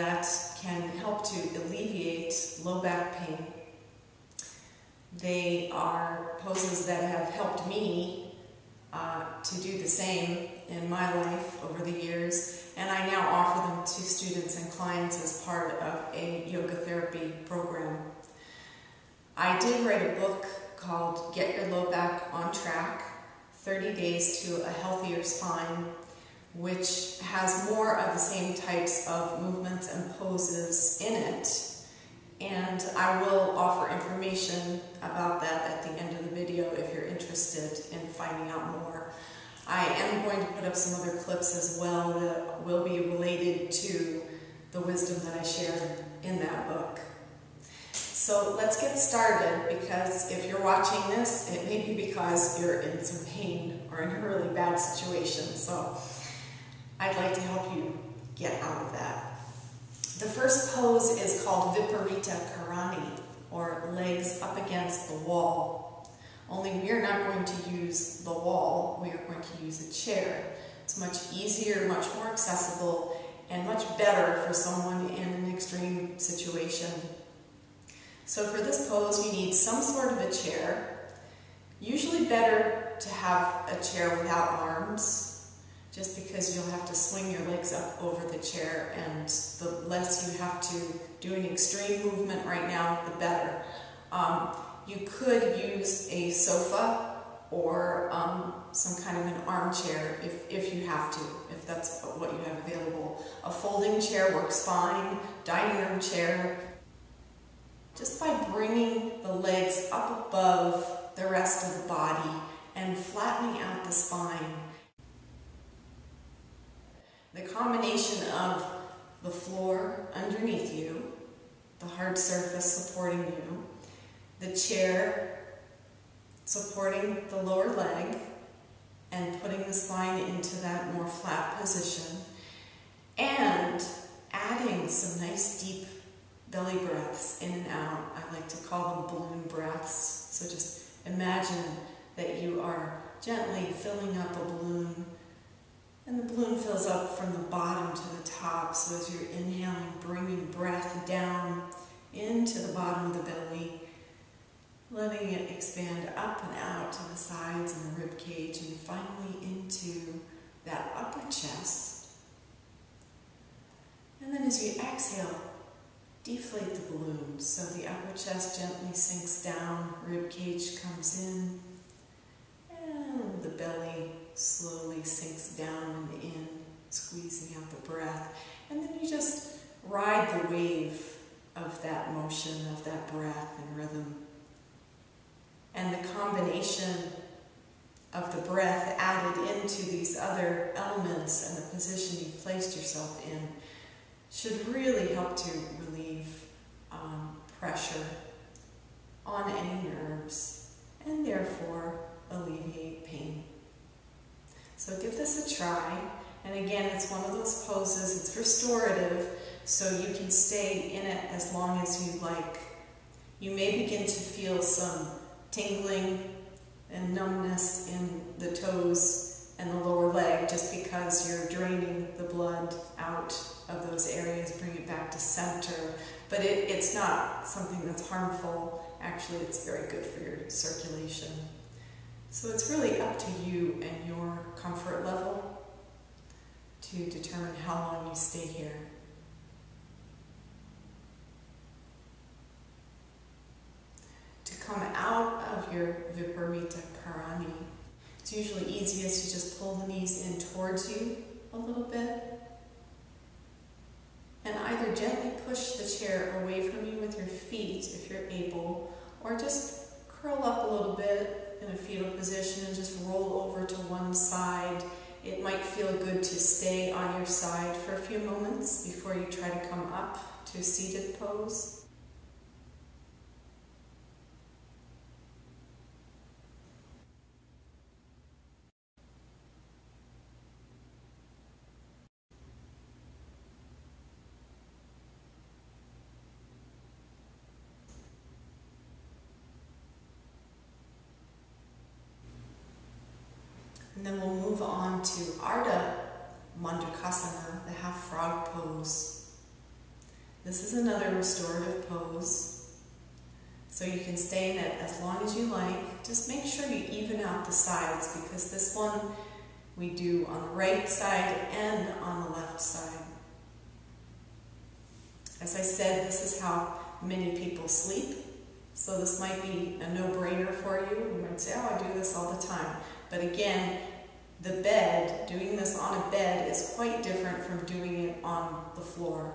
that can help to alleviate low back pain. They are poses that have helped me to do the same in my life over the years, and I now offer them to students and clients as part of a yoga therapy program. I did write a book called Get Your Low Back on Track, 30 Days to a Healthier Spine, which has more of the same types of movements and poses in it. And I will offer information about that at the end of the video if you're interested in finding out more. I am going to put up some other clips as well that will be related to the wisdom that I shared in that book. So let's get started, because if you're watching this, it may be because you're in some pain or in a really bad situation. So I'd like to help you get out of that. The first pose is called Viparita Karani, or legs up against the wall. Only we are not going to use the wall, we are going to use a chair. It's much easier, much more accessible, and much better for someone in an extreme situation. So for this pose, you need some sort of a chair. Usually better to have a chair without arms, just because you'll have to swing your legs up over the chair, and the less you have to do an extreme movement right now, the better. You could use a sofa or some kind of an armchair if you have to, if that's what you have available. A folding chair works fine, dining room chair. Just by bringing the legs up above the rest of the body and flattening out the spine. The combination of the floor underneath you, the hard surface supporting you, the chair supporting the lower leg, and putting the spine into that more flat position, and adding some nice deep belly breaths in and out. I like to call them balloon breaths. So just imagine that you are gently filling up a balloon, and the balloon fills up from the bottom to the top. So as you're inhaling, bringing breath down into the bottom of the belly, letting it expand up and out to the sides and the rib cage, and finally into that upper chest. And then as you exhale, deflate the balloon, so the upper chest gently sinks down, rib cage comes in, and the belly slowly sinks down and in, squeezing out the breath. And then you just ride the wave of that motion, of that breath and rhythm. And the combination of the breath added into these other elements and the position you've placed yourself in should really help to relieve pressure on any nerves and therefore alleviate pain. So give this a try. And again, it's one of those poses, it's restorative, so you can stay in it as long as you like. You may begin to feel some tingling and numbness in the toes and the lower leg, just because you're draining the blood out of those areas, bring it back to center. But it's not something that's harmful. Actually, it's very good for your circulation. So it's really up to you and your comfort level to determine how long you stay here. To come out of your Viparita Karani, it's usually easiest to just pull the knees in towards you a little bit, and either gently push the chair away from you with your feet if you're able, or just curl up a little bit in a fetal position and just roll over to one side. It might feel good to stay on your side for a few moments before you try to come up to a seated pose. And then we'll move on to Ardha Mandukasana, the half frog pose. This is another restorative pose. So you can stay in it as long as you like. Just make sure you even out the sides, because this one we do on the right side and on the left side. As I said, this is how many people sleep. So this might be a no-brainer for you. You might say, oh, I do this all the time. But again, the bed, doing this on a bed is quite different from doing it on the floor,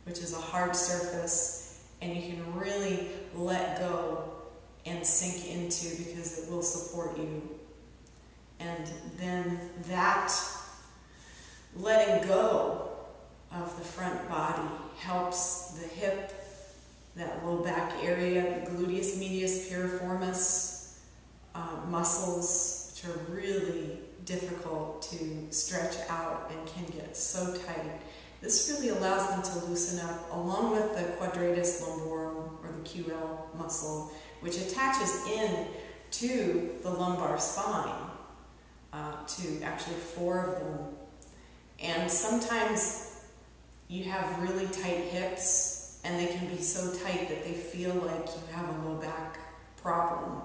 which is a hard surface, and you can really let go and sink into, because it will support you. And then that letting go of the front body helps the hip, that low back area, gluteus medius piriformis muscles, which are really difficult to stretch out and can get so tight. This really allows them to loosen up, along with the quadratus lumborum, or the QL muscle, which attaches in to the lumbar spine, to actually 4 of them. And sometimes you have really tight hips, and they can be so tight that they feel like you have a low back problem,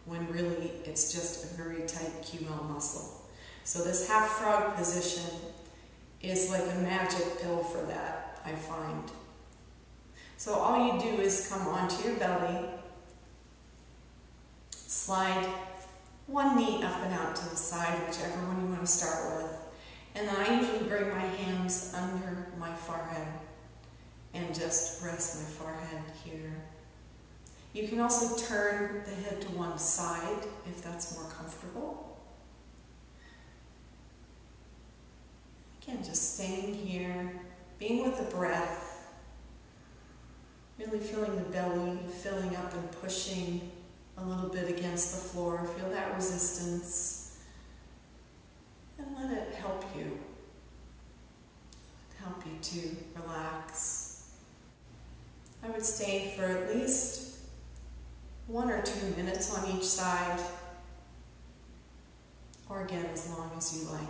when really it's just a very tight QL muscle. So this half frog position is like a magic pill for that, I find. So all you do is come onto your belly, slide one knee up and out to the side, whichever one you want to start with. And then I usually bring my hands under my forehead and just rest my forehead here. You can also turn the head to one side if that's more comfortable. Again, just staying here, being with the breath, really feeling the belly filling up and pushing a little bit against the floor. Feel that resistance, and let it help you. Help you to relax. I would stay for at least 1 or 2 minutes on each side, or again, as long as you like.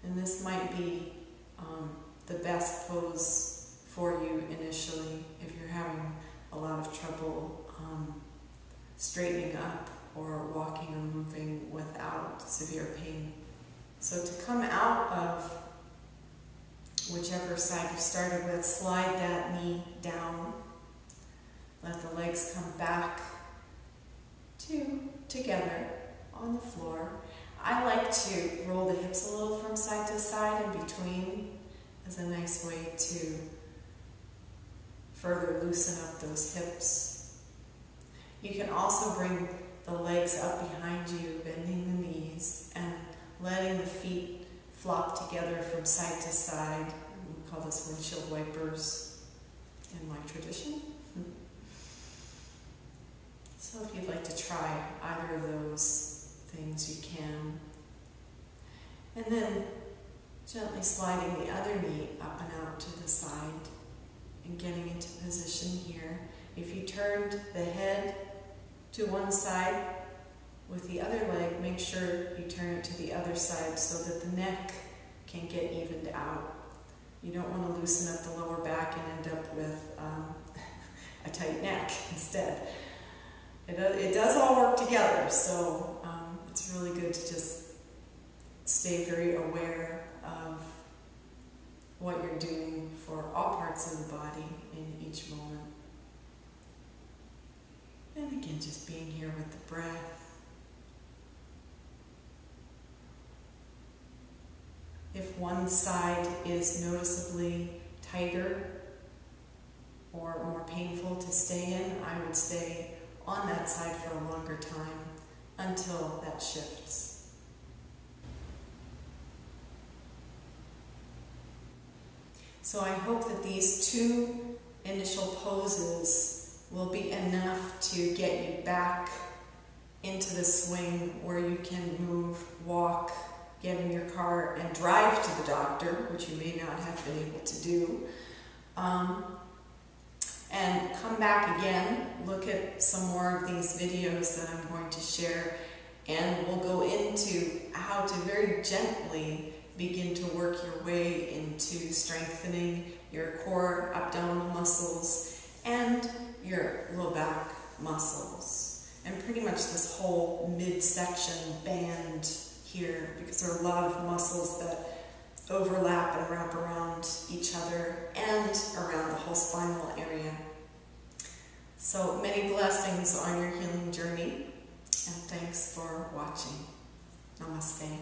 And this might be the best pose for you initially if you're having a lot of trouble straightening up or walking or moving without severe pain. So to come out of whichever side you started with, slide that knee down. Let the legs come back together on the floor. I like to roll the hips a little from side to side in between as a nice way to further loosen up those hips. You can also bring the legs up behind you, bending the knees and letting the feet flop together from side to side. We call this windshield wipers in my tradition. So if you'd like to try either of those things, you can. And then gently sliding the other knee up and out to the side and getting into position here. If you turned the head to one side with the other leg, make sure you turn it to the other side so that the neck can get evened out. You don't want to loosen up the lower back and end up with a tight neck instead. It does all work together, so it's really good to just stay very aware of what you're doing for all parts of the body in each moment. And again, just being here with the breath. If one side is noticeably tighter or more painful to stay in, I would stay on that side for a longer time until that shifts. So I hope that these 2 initial poses will be enough to get you back into the swing where you can move, walk, get in your car and drive to the doctor, which you may not have been able to do. And come back again, look at some more of these videos that I'm going to share, and we'll go into how to very gently begin to work your way into strengthening your core abdominal muscles and your low back muscles. And pretty much this whole midsection band here, because there are a lot of muscles that overlap and wrap around each other and around the whole spinal area. So many blessings on your healing journey, and thanks for watching. Namaste.